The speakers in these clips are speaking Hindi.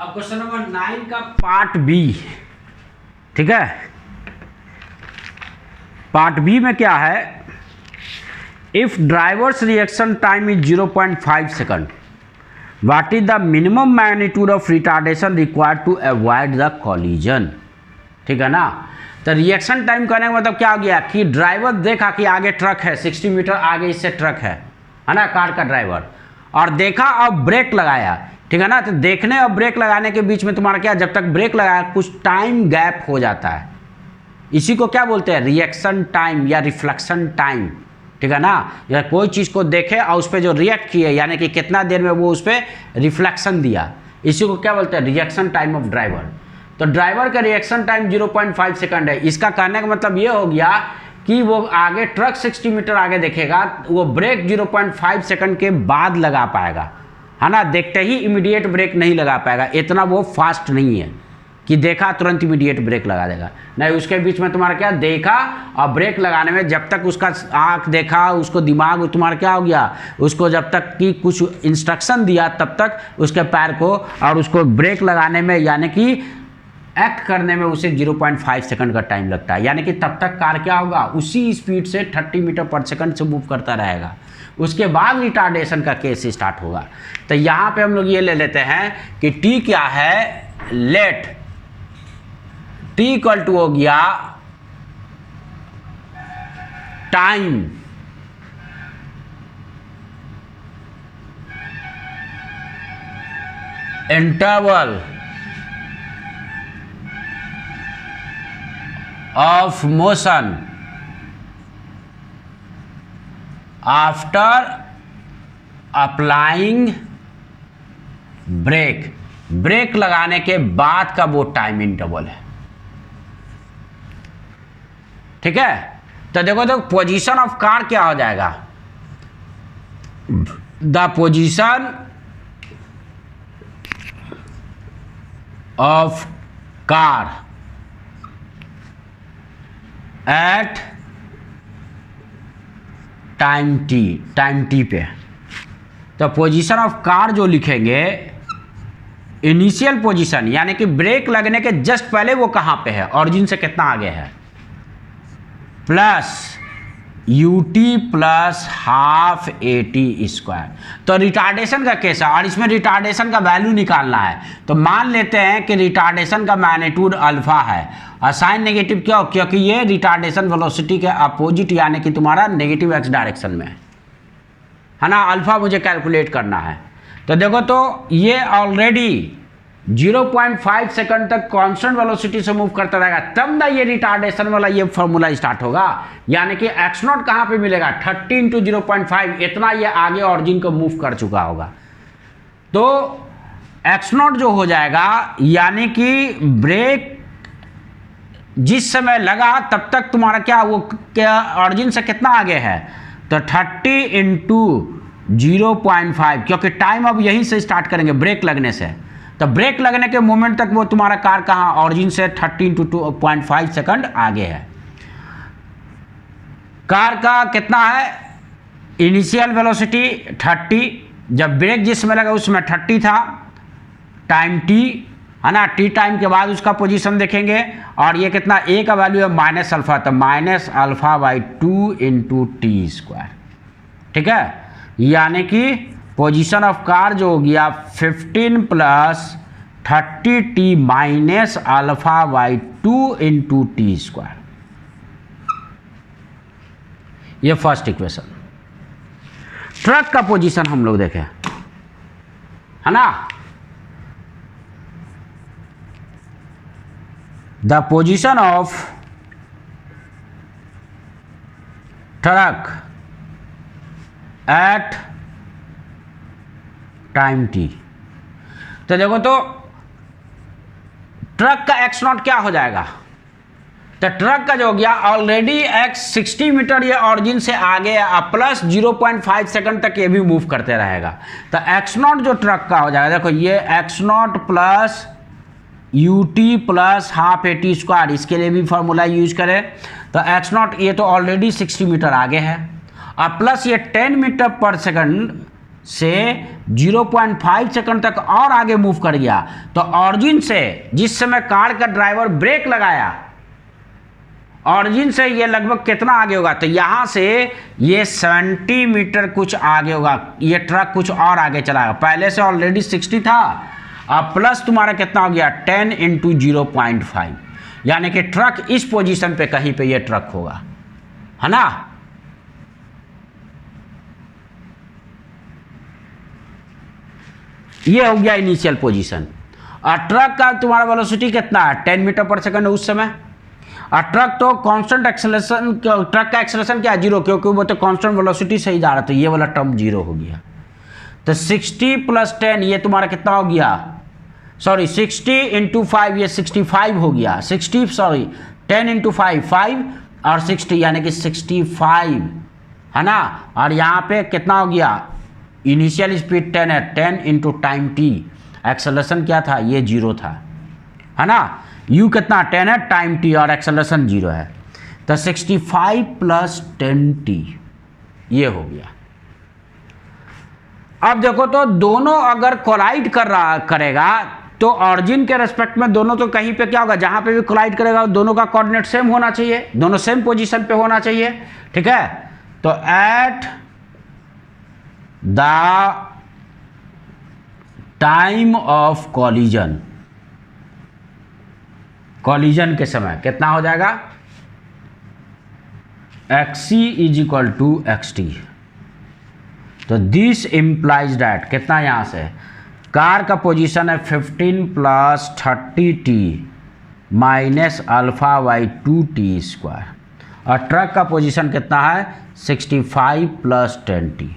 अब क्वेश्चन नंबर 9 का पार्ट बी, ठीक है। पार्ट बी में क्या है, if drivers reaction time is 0.5 second, what is the minimum magnitude of retardation required to avoid the collision. ठीक है ना। तो रिएक्शन टाइम करने का मतलब क्या हो गया कि ड्राइवर देखा कि आगे ट्रक है, 60 मीटर आगे इससे ट्रक है ना, कार का ड्राइवर, और देखा और ब्रेक लगाया, ठीक है ना। तो देखने और ब्रेक लगाने के बीच में तुम्हारा क्या, जब तक ब्रेक लगाया कुछ टाइम गैप हो जाता है, इसी को क्या बोलते हैं, रिएक्शन टाइम या रिफ्लेक्शन टाइम, ठीक है ना। या कोई चीज़ को देखे और उस पर जो रिएक्ट किए, यानी कि कितना देर में वो उस पर रिफ्लेक्शन दिया, इसी को क्या बोलते हैं, रिएक्शन टाइम ऑफ ड्राइवर। तो ड्राइवर का रिएक्शन टाइम 0.5 सेकंड है। इसका कहने का मतलब ये हो गया कि वो आगे ट्रक 60 मीटर आगे देखेगा, वो ब्रेक 0.5 सेकंड के बाद लगा पाएगा, है ना। देखते ही इमीडिएट ब्रेक नहीं लगा पाएगा, इतना वो फास्ट नहीं है कि देखा तुरंत इमीडिएट ब्रेक लगा देगा, नहीं। उसके बीच में तुम्हारा क्या, देखा और ब्रेक लगाने में जब तक उसका आँख देखा, उसको दिमाग तुम्हारा क्या हो गया, उसको जब तक कि कुछ इंस्ट्रक्शन दिया तब तक उसके पैर को, और उसको ब्रेक लगाने में यानी कि एक्ट करने में उसे 0.5 सेकंड का टाइम लगता है। यानी कि तब तक कार क्या होगा, उसी स्पीड से 30 मीटर पर सेकंड से मूव करता रहेगा। उसके बाद रिटार्डेशन का केस स्टार्ट होगा। तो यहाँ पे हम लोग ये ले लेते हैं कि टी क्या है, लेट टी इक्वल टू हो गया time interval of motion after applying brake, brake लगाने के बाद का वो टाइम इंटरवल है, ठीक है। तो देखो तो पोजीशन ऑफ कार क्या हो जाएगा, the position of car eight time T पे। तो पोजीशन ऑफ कार जो लिखेंगे, इनिशियल पोजीशन यानी कि ब्रेक लगने के जस्ट पहले वो कहाँ पे है, ऑरिजिन से कितना आगे है, plus UT plus half AT square. तो रिटार्डेशन का केस है और इसमें रिटार्डेशन का वैल्यू निकालना है। तो मान लेते हैं कि रिटार्डेशन का मैग्नीट्यूड अल्फा है, और साइन नेगेटिव क्यों, क्योंकि ये रिटार्डेशन वेलोसिटी के अपोजिट यानी कि तुम्हारा नेगेटिव x डायरेक्शन में है ना। अल्फा मुझे कैलकुलेट करना है। तो देखो तो ये ऑलरेडी 0.5 सेकंड तक कांस्टेंट वेलोसिटी से मूव करता रहेगा, तब ना ये रिटार्डेशन वाला ये फॉर्मूला स्टार्ट होगा। यानी कि x नॉट कहाँ पे मिलेगा, 30 × 0.5, इतना ये आगे ऑरिजिन को मूव कर चुका होगा। तो x नॉट जो हो जाएगा, यानी कि ब्रेक जिस समय लगा तब तक तुम्हारा क्या, वो क्या ऑरिजिन से कितना आगे है, तो 30 × 0.5, क्योंकि टाइम अब यहीं से स्टार्ट करेंगे ब्रेक लगने से। तो ब्रेक लगने के मोमेंट तक वो तुम्हारा कार कहाँ, ऑरिजिन से 30 × 2.5 सेकंड आगे है। कार का कितना है, इनिशियल वेलोसिटी 30, जब ब्रेक जिस समय लगा उसमें 30 था, टाइम टी है ना, टी टाइम के बाद उसका पोजीशन देखेंगे, और ये कितना, ए का वैल्यू है माइनस अल्फा, तो minus alpha by 2 × T square, ठीक है। यानी कि पोजीशन ऑफ कार जो हो गया 15 + 30t minus alpha by 2 × T square. ये फर्स्ट इक्वेशन। ट्रक का पोजीशन हम लोग देखें, है ना। The position of truck at time T. तो देखो तो ट्रक का x नॉट क्या हो जाएगा, तो ट्रक का जो हो गया ऑलरेडी x 60 मीटर ये ऑरिजिन से आगे है, प्लस 0.5 सेकंड तक ये भी मूव करते रहेगा। तो x नॉट जो ट्रक का हो जाएगा, देखो ये x not plus UT plus half AT square, इसके लिए भी फॉर्मूला यूज करें। तो x नॉट ये तो ऑलरेडी 60 मीटर आगे है, और प्लस ये 10 मीटर पर सेकंड से 0.5 सेकंड तक और आगे मूव कर गया, तो ऑरिजिन से जिस समय कार का ड्राइवर ब्रेक लगाया, ऑरिजिन से ये लगभग कितना आगे होगा, तो यहाँ से ये 70 मीटर कुछ आगे होगा, ये ट्रक कुछ और आगे चलाएगा। पहले से ऑलरेडी 60 था, अब प्लस तुम्हारा कितना हो गया 10 × 0.5, यानी कि ट्रक इस पोजीशन पे कहीं पे ये ट्रक होगा, है ना। ये हो गया इनिशियल पोजीशन। और ट्रक का तुम्हारा वेलोसिटी कितना है 10 मीटर पर सेकंड उस समय। और ट्रक तो कांस्टेंट एक्सेलरेशन, ट्रक का एक्सेलरेशन क्या है 0, क्योंकि वो तो कांस्टेंट वेलोसिटी से ही जा रहा है, तो ये वाला टर्म 0 हो गया। तो 60 + 10 ये तुम्हारा कितना हो गया, सॉरी 60 × 5 ये 65 हो गया, 10 × 5 5 और 60 यानी कि 65, है ना। और यहाँ पे कितना हो गया, इनिशियल स्पीड 10 है, 10 × टाइम t, एक्सेलरेशन क्या था ये 0 था, है ना। u कितना 10 है, टाइम t और एक्सेलरेशन 0 है, तो 65 + 10t ये हो गया। अब देखो तो दोनों अगर कोलाइड करेगा तो ऑरिजिन के रेस्पेक्ट में दोनों तो कहीं पे क्या होगा, जहां पे भी कोलाइड करेगा दोनों का कोऑर्डिनेट सेम होना चाहिए, दोनों सेम पोजीशन पे होना चाहिए, ठीक है। तो at the time of collision, collision के समय कितना हो जाएगा xc = xt। तो दिस इम्प्लाइज डैट कितना, यहां से कार का पोजीशन है 15 + 30t - α/2t², और ट्रक का पोजीशन कितना है 65 + 10t।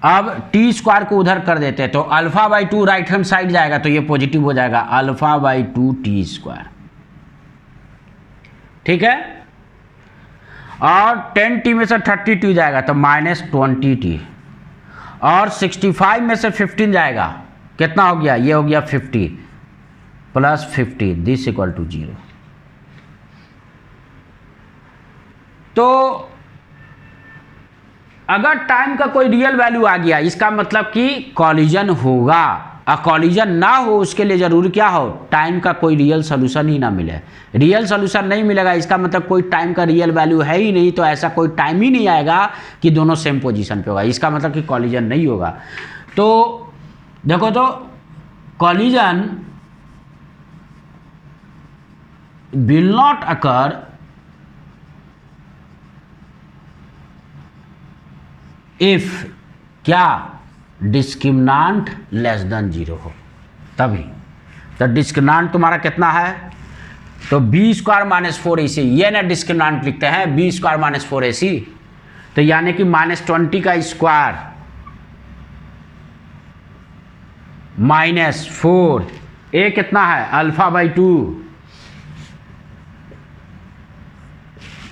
अब t² को उधर कर देते हैं, तो α/2 राइट हैंड साइड जाएगा, तो ये पॉजिटिव हो जाएगा α/2t², ठीक है। और 10t में से 32 जाएगा तो -20t, और 65 में से 15 जाएगा, कितना हो गया, ये हो गया 50 + 50 दिस = 0। तो अगर टाइम का कोई रियल वैल्यू आ गया, इसका मतलब कि कॉलिजन होगा, और कॉलिजन ना हो उसके लिए जरूरी क्या हो, टाइम का कोई रियल सोल्यूशन ही ना मिले। रियल सोल्यूशन नहीं मिलेगा, इसका मतलब कोई टाइम का रियल वैल्यू है ही नहीं, तो ऐसा कोई टाइम ही नहीं आएगा कि दोनों सेम पोजीशन पे होगा, इसका मतलब कि कॉलिजन नहीं होगा। तो देखो तो collision will not occur if क्या डिस्क्रिमिनांट <0 हो, तभी। तो डिस्क्रिमिनांट तुम्हारा कितना है, तो b² - 4ac, ये ना डिस्क्रिमिनांट लिखते हैं b² - 4ac, तो यानी कि -20 का स्क्वायर -4, a कितना है α/2,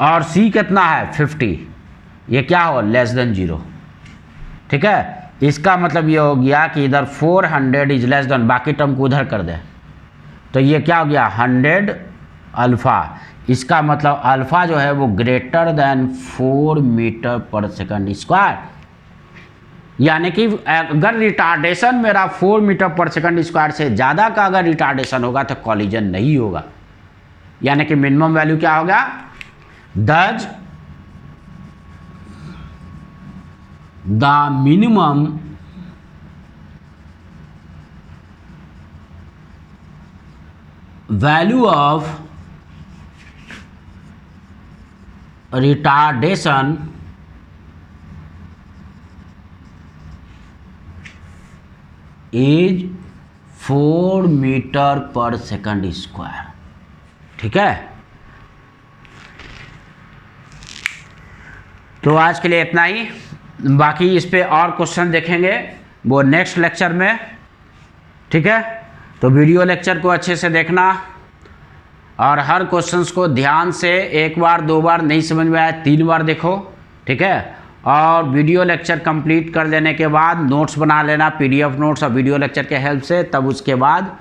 और c कितना है 50, ये क्या हो <0, ठीक है। इसका मतलब ये हो गया कि इधर 400 इज लेस देन, बाकी टर्म को उधर कर दे, तो ये क्या हो गया 100 अल्फा, इसका मतलब अल्फा जो है वो ग्रेटर देन 4 मीटर पर सेकंड स्क्वायर, यानी कि अगर रिटार्डेशन मेरा 4 मीटर पर सेकंड स्क्वायर से ज़्यादा का अगर रिटार्डेशन होगा तो कॉलिजन नहीं होगा, यानी कि मिनिमम वैल्यू क्या होगा, does the minimum value of retardation is 4 meter पर सेकंड स्क्वायर, ठीक है। तो आज के लिए इतना ही, बाकी इस पे और क्वेश्चन देखेंगे वो नेक्स्ट लेक्चर में, ठीक है। तो वीडियो लेक्चर को अच्छे से देखना, और हर क्वेश्चंस को ध्यान से 1 बार 2 बार नहीं समझ में आया 3 बार देखो, ठीक है। और वीडियो लेक्चर कंप्लीट कर लेने के बाद नोट्स बना लेना, PDF नोट्स और वीडियो लेक्चर के हेल्प से, तब उसके बाद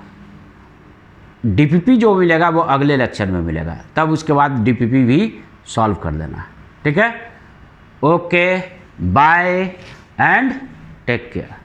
DPP जो मिलेगा वो अगले लेक्चर में मिलेगा, तब उसके बाद DPP भी सॉल्व कर देना, ठीक है। Okay, bye and take care.